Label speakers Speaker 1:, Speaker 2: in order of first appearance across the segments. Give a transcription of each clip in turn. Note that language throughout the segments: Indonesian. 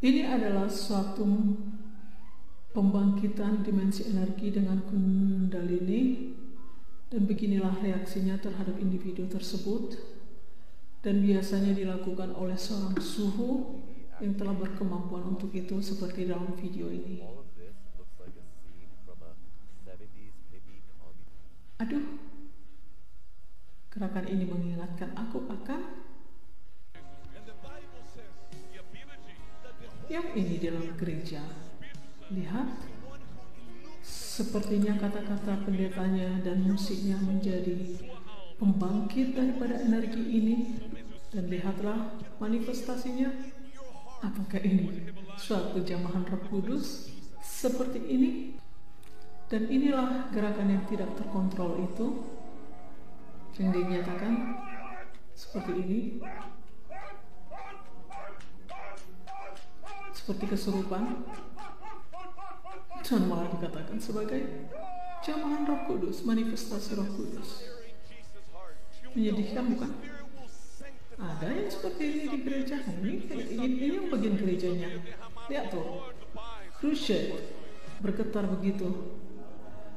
Speaker 1: Ini adalah suatu pembangkitan dimensi energi dengan Kundalini, dan beginilah reaksinya terhadap individu tersebut, dan biasanya dilakukan oleh seorang suhu yang telah berkemampuan untuk itu seperti dalam video ini. Aduh, gerakan ini mengingatkan aku akan yang ini dalam gereja. Lihat, sepertinya kata-kata pendetanya dan musiknya menjadi pembangkit daripada energi ini. Dan lihatlah manifestasinya. Apakah ini suatu jamahan Roh Kudus seperti ini? Dan inilah gerakan yang tidak terkontrol itu, yang dinyatakan seperti ini, seperti kesurupan, dan malah dikatakan sebagai jamahan Roh Kudus, manifestasi Roh Kudus. Menyedihkan, bukan? Ada yang seperti ini di gereja. Ini yang bagian gerejanya. Lihat tuh, crusade bergetar begitu.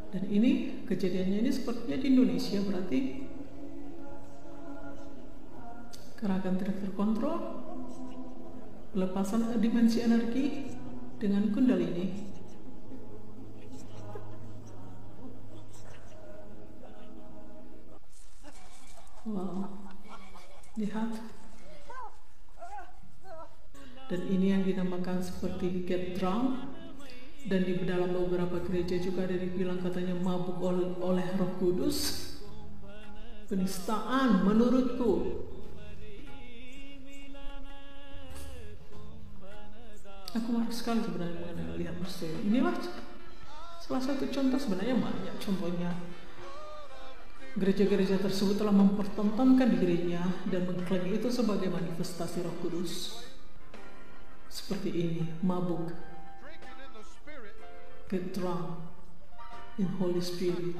Speaker 1: Dan ini kejadiannya ini sepertinya di Indonesia, berarti gerakan tidak terkontrol, pelepasan dimensi energi dengan Kundalini. Wow, lihat. Dan ini yang dinamakan seperti get drunk. Dan di dalam beberapa gereja juga ada dibilang katanya mabuk oleh Roh Kudus. Penistaan menurutku. Aku marah sekali sebenarnya mengenai lihat peristiwa. Inilah salah satu contoh, sebenarnya banyak contohnya. Gereja-gereja tersebut telah mempertontonkan dirinya dan mengklaim itu sebagai manifestasi Roh Kudus. Seperti ini, mabuk. Get drunk in Holy Spirit.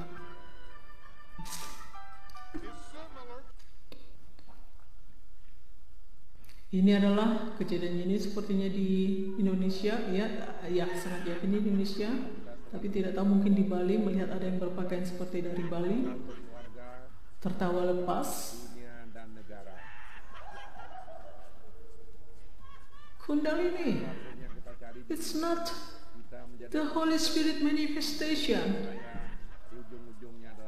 Speaker 1: Ini adalah kejadian ini sepertinya di Indonesia, ya sangat yakin di Indonesia, tapi tidak tahu mungkin di Bali melihat ada yang berpakaian seperti dari Bali, tertawa lepas. Kundalini, it's not the Holy Spirit manifestation.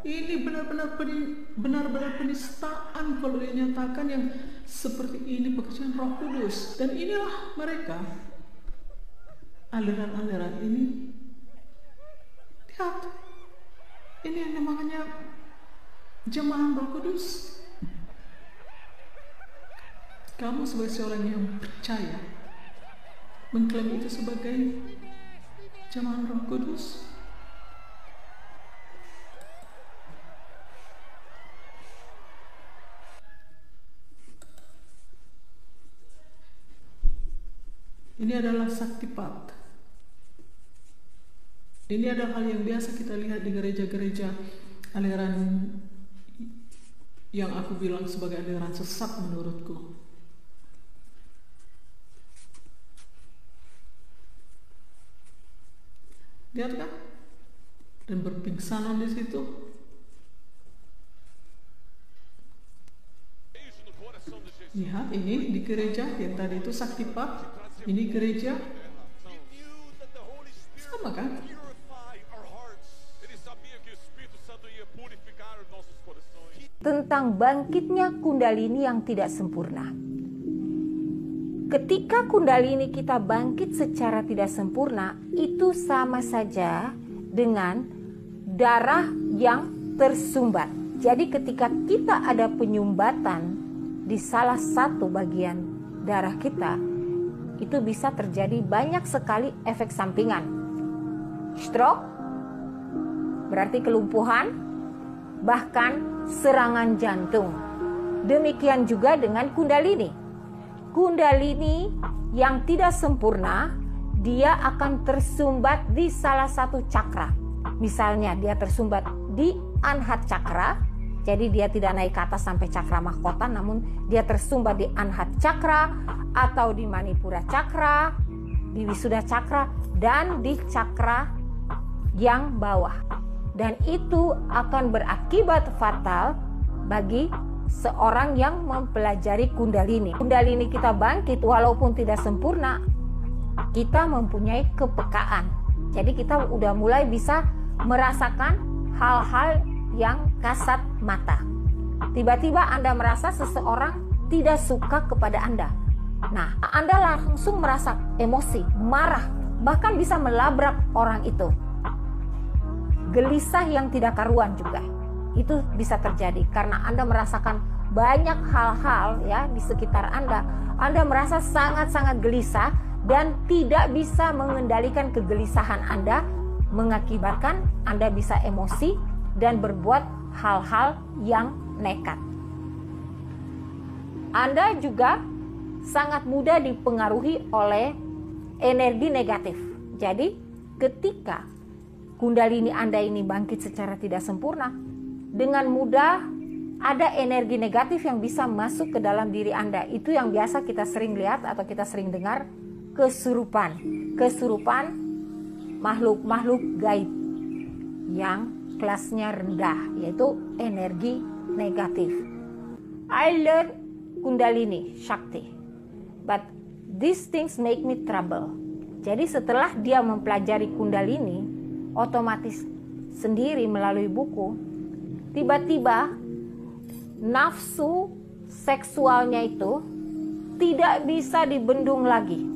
Speaker 1: Ini benar-benar penistaan kalau dinyatakan yang seperti ini pekerjaan Roh Kudus. Dan inilah mereka, aliran-aliran ini. Lihat, ini yang namanya jemaah Roh Kudus. Kamu sebagai seorang yang percaya mengklaim itu sebagai jemaah Roh Kudus. Ini adalah saktipat. Ini adalah hal yang biasa kita lihat di gereja-gereja aliran yang aku bilang sebagai aliran sesat menurutku. Lihat kan? Dan berpingsanan di situ. Lihat ini di gereja yang tadi itu saktipat. Ini gereja sama kan?
Speaker 2: Tentang bangkitnya Kundalini yang tidak sempurna. Ketika Kundalini kita bangkit secara tidak sempurna, itu sama saja dengan darah yang tersumbat. Jadi ketika kita ada penyumbatan di salah satu bagian darah kita, itu bisa terjadi banyak sekali efek sampingan. Stroke, berarti kelumpuhan, bahkan serangan jantung. Demikian juga dengan Kundalini. Kundalini yang tidak sempurna, dia akan tersumbat di salah satu cakra. Misalnya dia tersumbat di Anhat Cakra, jadi dia tidak naik ke atas sampai cakra mahkota, namun dia tersumbat di Anhat Cakra atau di Manipura Cakra di Wisuda Cakra dan di cakra yang bawah. Dan itu akan berakibat fatal bagi seorang yang mempelajari Kundalini. Kundalini kita bangkit walaupun tidak sempurna, kita mempunyai kepekaan. Jadi kita udah mulai bisa merasakan hal-hal yang kasat mata. Tiba-tiba Anda merasa seseorang tidak suka kepada Anda. Nah, Anda langsung merasa emosi, marah, bahkan bisa melabrak orang itu. Gelisah yang tidak karuan juga. Itu bisa terjadi karena Anda merasakan banyak hal-hal ya di sekitar Anda. Anda merasa sangat-sangat gelisah dan tidak bisa mengendalikan kegelisahan Anda, mengakibatkan Anda bisa emosi dan berbuat hal-hal yang nekat. Anda juga sangat mudah dipengaruhi oleh energi negatif. Jadi ketika Kundalini Anda ini bangkit secara tidak sempurna, dengan mudah ada energi negatif yang bisa masuk ke dalam diri Anda. Itu yang biasa kita sering lihat atau kita sering dengar, kesurupan. Kesurupan makhluk-makhluk gaib yang kelasnya rendah, yaitu energi negatif. I learn Kundalini Shakti, but these things make me trouble. Jadi setelah dia mempelajari Kundalini, otomatis sendiri melalui buku, tiba-tiba nafsu seksualnya itu tidak bisa dibendung lagi.